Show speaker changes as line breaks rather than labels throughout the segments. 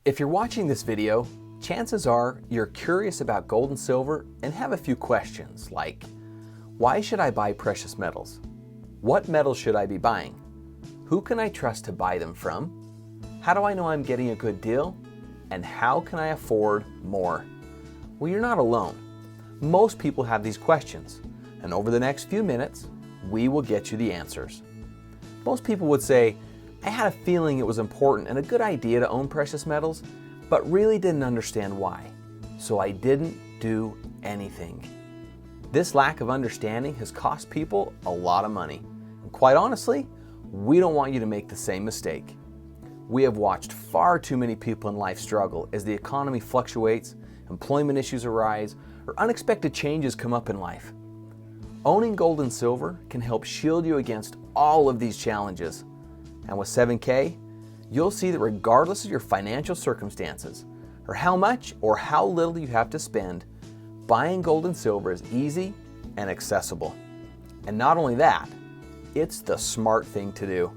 If you're watching this video, chances are you're curious about gold and silver and have a few questions like, why should I buy precious metals? What metals should I be buying? Who can I trust to buy them from? How do I know I'm getting a good deal? And how can I afford more? Well, you're not alone. Most people have these questions, and over the next few minutes, we will get you the answers. Most people would say, I had a feeling it was important and a good idea to own precious metals, but really didn't understand why, so I didn't do anything. This lack of understanding has cost people a lot of money. And quite honestly, we don't want you to make the same mistake. We have watched far too many people in life struggle as the economy fluctuates, employment issues arise, or unexpected changes come up in life. Owning gold and silver can help shield you against all of these challenges. And with 7K, you'll see that regardless of your financial circumstances, or how much or how little you have to spend, buying gold and silver is easy and accessible. And not only that, it's the smart thing to do.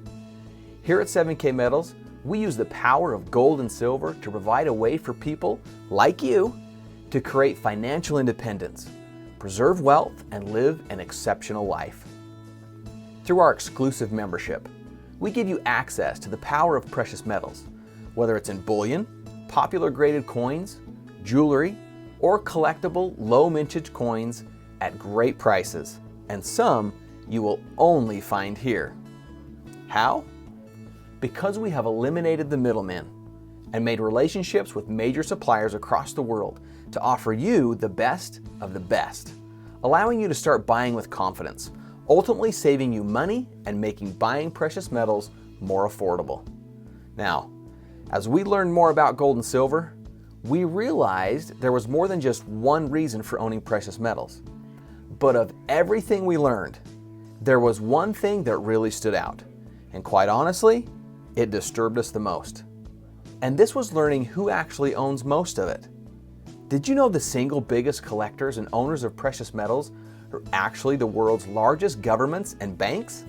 Here at 7K Metals, we use the power of gold and silver to provide a way for people like you to create financial independence, preserve wealth, and live an exceptional life. Through our exclusive membership, we give you access to the power of precious metals, whether it's in bullion, popular graded coins, jewelry, or collectible low mintage coins at great prices, and some you will only find here. How? Because we have eliminated the middlemen and made relationships with major suppliers across the world to offer you the best of the best, allowing you to start buying with confidence, ultimately saving you money and making buying precious metals more affordable. Now, as we learned more about gold and silver, we realized there was more than just one reason for owning precious metals. But of everything we learned, there was one thing that really stood out. And quite honestly, it disturbed us the most. And this was learning who actually owns most of it. Did you know the single biggest collectors and owners of precious metals are actually the world's largest governments and banks?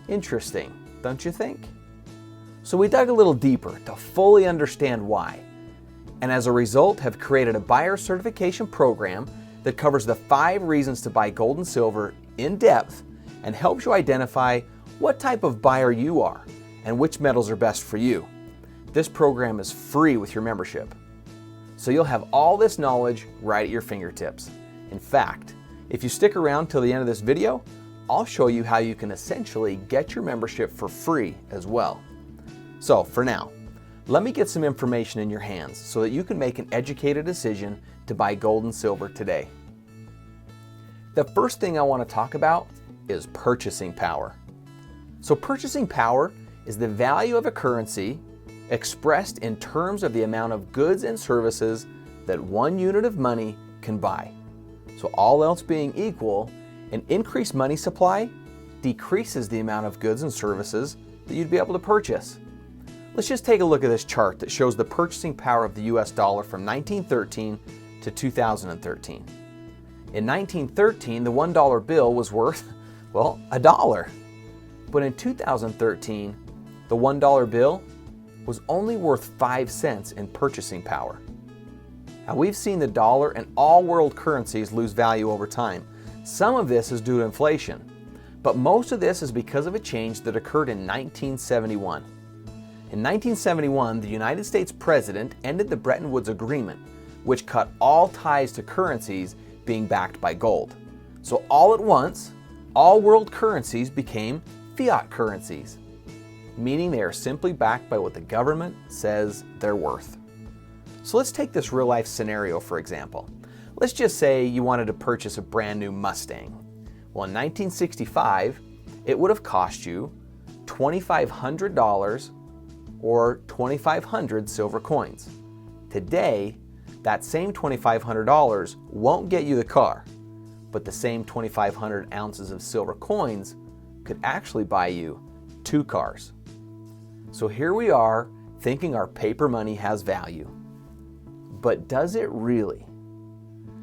Interesting, don't you think? So we dug a little deeper to fully understand why, and as a result have created a buyer certification program that covers the 5 reasons to buy gold and silver in depth and helps you identify what type of buyer you are and which metals are best for you. This program is free with your membership, so you'll have all this knowledge right at your fingertips. In fact, if you stick around till the end of this video, I'll show you how you can essentially get your membership for free as well. So for now, let me get some information in your hands so that you can make an educated decision to buy gold and silver today. The first thing I want to talk about is purchasing power. So purchasing power is the value of a currency expressed in terms of the amount of goods and services that one unit of money can buy. So all else being equal, an increased money supply decreases the amount of goods and services that you'd be able to purchase. Let's just take a look at this chart that shows the purchasing power of the US dollar from 1913 to 2013. In 1913, the $1 bill was worth, well, $1. But in 2013, the $1 bill was only worth 5 cents in purchasing power. Now, we've seen the dollar and all world currencies lose value over time. Some of this is due to inflation, but most of this is because of a change that occurred in 1971. In 1971, the United States President ended the Bretton Woods Agreement, which cut all ties to currencies being backed by gold. So all at once, all world currencies became fiat currencies, meaning they are simply backed by what the government says they're worth. So let's take this real life scenario for example. Let's just say you wanted to purchase a brand new Mustang. Well, in 1965, it would have cost you $2,500 or 2,500 silver coins. Today, that same $2,500 won't get you the car, but the same 2,500 ounces of silver coins could actually buy you 2 cars. So here we are thinking our paper money has value. But does it really?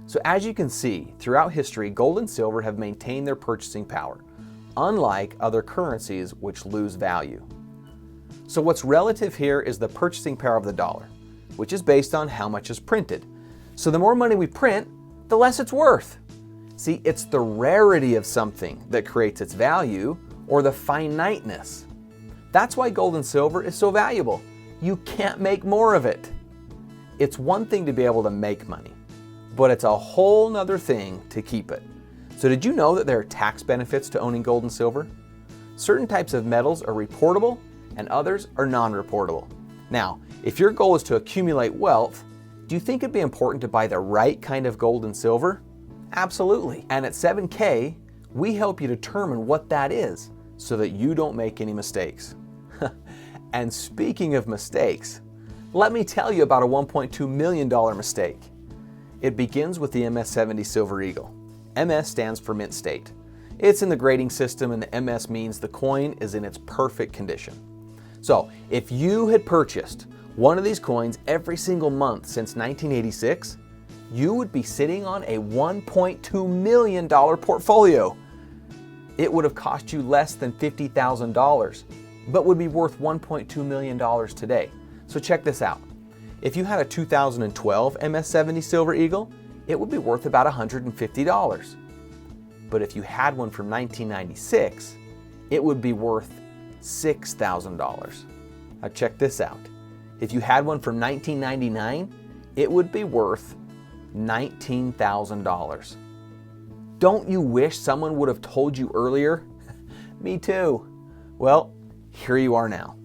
So as you can see, throughout history, gold and silver have maintained their purchasing power, unlike other currencies which lose value. So what's relative here is the purchasing power of the dollar. which is based on how much is printed. So the more money we print, the less it's worth. See, it's the rarity of something that creates its value, or the finiteness. That's why gold and silver is so valuable. You can't make more of it. It's one thing to be able to make money, but it's a whole nother thing to keep it. So did you know that there are tax benefits to owning gold and silver? Certain types of metals are reportable and others are non-reportable. Now, if your goal is to accumulate wealth, do you think it'd be important to buy the right kind of gold and silver? Absolutely. And at 7K, we help you determine what that is so that you don't make any mistakes. And speaking of mistakes, let me tell you about a $1.2 million mistake. It begins with the MS-70 Silver Eagle. MS stands for mint state. It's in the grading system, and the MS means the coin is in its perfect condition. So if you had purchased one of these coins every single month since 1986, you would be sitting on a $1.2 million portfolio. It would have cost you less than $50,000, but would be worth $1.2 million today. So check this out. If you had a 2012 MS-70 Silver Eagle, it would be worth about $150. But if you had one from 1996, it would be worth $6,000. Now check this out. If you had one from 1999, it would be worth $19,000. Don't you wish someone would have told you earlier? Me too. Well, here you are now.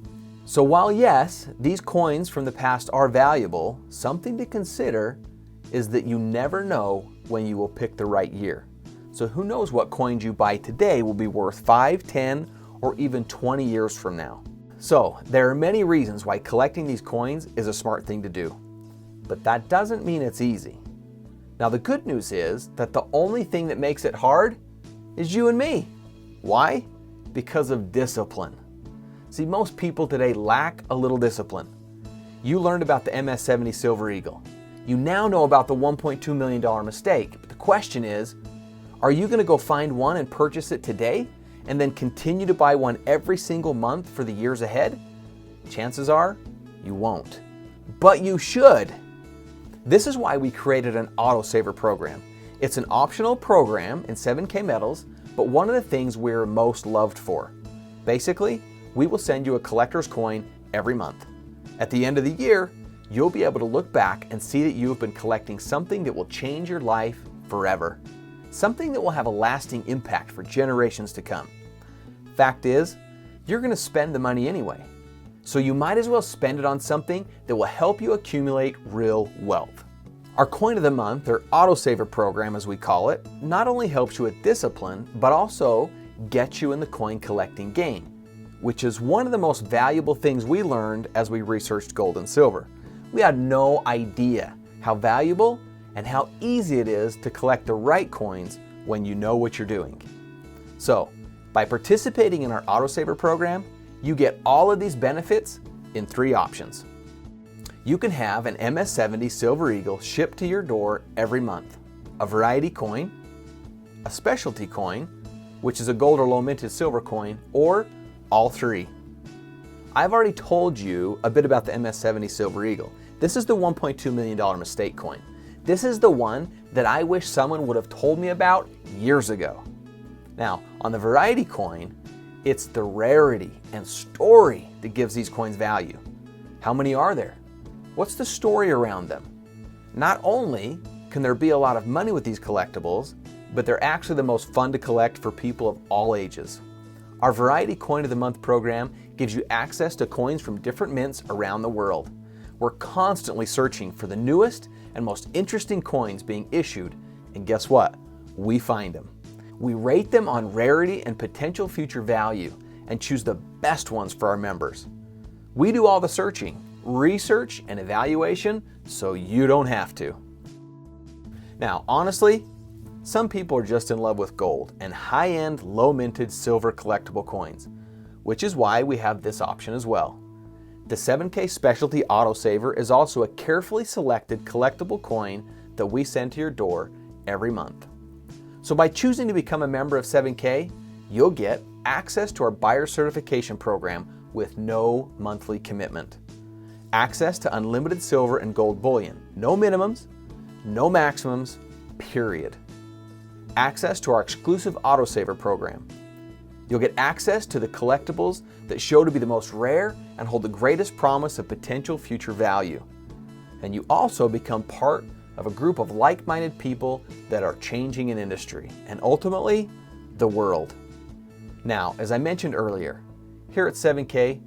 So while yes, these coins from the past are valuable, something to consider is that you never know when you will pick the right year. So who knows what coins you buy today will be worth 5, 10, or even 20 years from now. So there are many reasons why collecting these coins is a smart thing to do. But that doesn't mean it's easy. Now the good news is that the only thing that makes it hard is you and me. Why? Because of discipline. See, most people today lack a little discipline. You learned about the MS-70 Silver Eagle. You now know about the $1.2 million mistake. But the question is, are you going to go find one and purchase it today and then continue to buy one every single month for the years ahead? Chances are you won't. But you should. This is why we created an autosaver program. It's an optional program in 7K metals, but one of the things we're most loved for. Basically, we will send you a collector's coin every month. At the end of the year, you'll be able to look back and see that you have been collecting something that will change your life forever. Something that will have a lasting impact for generations to come. Fact is, you're going to spend the money anyway. So you might as well spend it on something that will help you accumulate real wealth. Our Coin of the Month, or Autosaver program as we call it, not only helps you with discipline, but also gets you in the coin collecting game, which is one of the most valuable things we learned as we researched gold and silver. We had no idea how valuable and how easy it is to collect the right coins when you know what you're doing. So, by participating in our Autosaver program, you get all of these benefits in 3 options. You can have an MS-70 Silver Eagle shipped to your door every month, a variety coin, a specialty coin, which is a gold or low minted silver coin, or all 3. I've already told you a bit about the MS-70 Silver Eagle. This is the $1.2 million mistake coin. This is the one that I wish someone would have told me about years ago. Now, on the variety coin, it's the rarity and story that gives these coins value. How many are there? What's the story around them? Not only can there be a lot of money with these collectibles, but they're actually the most fun to collect for people of all ages. Our Variety Coin of the Month program gives you access to coins from different mints around the world. We're constantly searching for the newest and most interesting coins being issued, and guess what? We find them. We rate them on rarity and potential future value and choose the best ones for our members. We do all the searching, research, and evaluation so you don't have to. Now, honestly, some people are just in love with gold and high-end, low-minted silver collectible coins, which is why we have this option as well. The 7K Specialty Autosaver is also a carefully selected collectible coin that we send to your door every month. So by choosing to become a member of 7K, you'll get access to our buyer certification program with no monthly commitment. access to unlimited silver and gold bullion. No minimums, no maximums, period. Access to our exclusive autosaver program. You'll get access to the collectibles that show to be the most rare and hold the greatest promise of potential future value. And you also become part of a group of like-minded people that are changing an industry and ultimately the world. Now, as I mentioned earlier, here at 7K,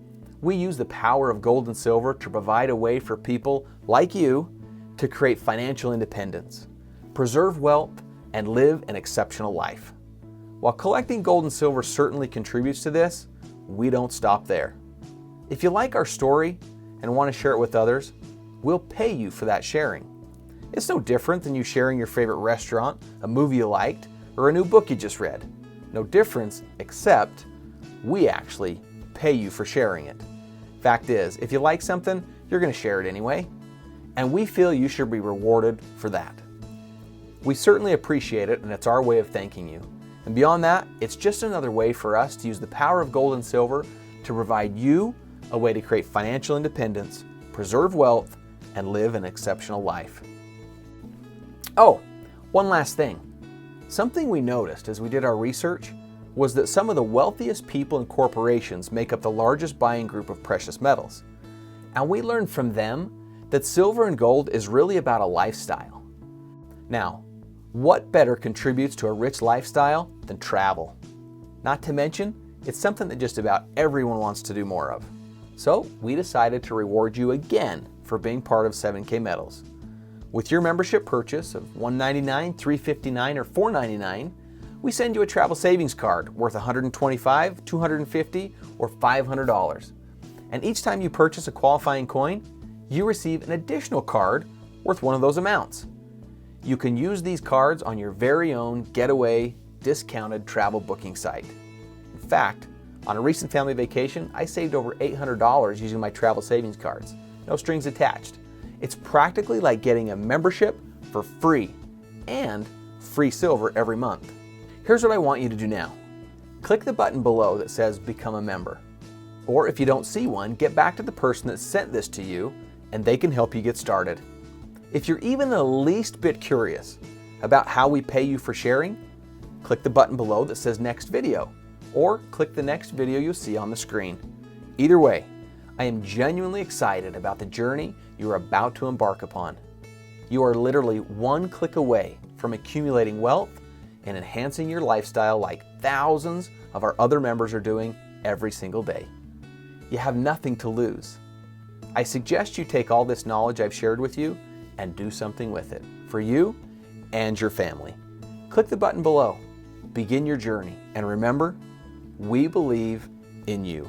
we use the power of gold and silver to provide a way for people like you to create financial independence, preserve wealth, and live an exceptional life. While collecting gold and silver certainly contributes to this, we don't stop there. If you like our story and want to share it with others, we'll pay you for that sharing. It's no different than you sharing your favorite restaurant, a movie you liked, or a new book you just read. No difference, except we actually pay you for sharing it. Fact is, if you like something, you're going to share it anyway, and we feel you should be rewarded for that. We certainly appreciate it, and it's our way of thanking you. And beyond that, it's just another way for us to use the power of gold and silver to provide you a way to create financial independence, preserve wealth, and live an exceptional life. Oh, one last thing. Something we noticed as we did our research was that some of the wealthiest people and corporations make up the largest buying group of precious metals. And we learned from them that silver and gold is really about a lifestyle. Now, what better contributes to a rich lifestyle than travel? Not to mention, it's something that just about everyone wants to do more of. So we decided to reward you again for being part of 7K Metals. With your membership purchase of $199, $359, or $499, we send you a travel savings card worth $125, $250, or $500. And each time you purchase a qualifying coin, you receive an additional card worth one of those amounts. You can use these cards on your very own getaway discounted travel booking site. In fact, on a recent family vacation, I saved over $800 using my travel savings cards. No strings attached. It's practically like getting a membership for free and free silver every month. Here's what I want you to do now. Click the button below that says Become a Member. Or if you don't see one, get back to the person that sent this to you and they can help you get started. If you're even the least bit curious about how we pay you for sharing, click the button below that says Next Video, or click the next video you'll see on the screen. Either way, I am genuinely excited about the journey you are about to embark upon. You are literally one click away from accumulating wealth and enhancing your lifestyle like thousands of our other members are doing every single day. You have nothing to lose. I suggest you take all this knowledge I've shared with you and do something with it for you and your family. Click the button below, begin your journey, and remember, we believe in you.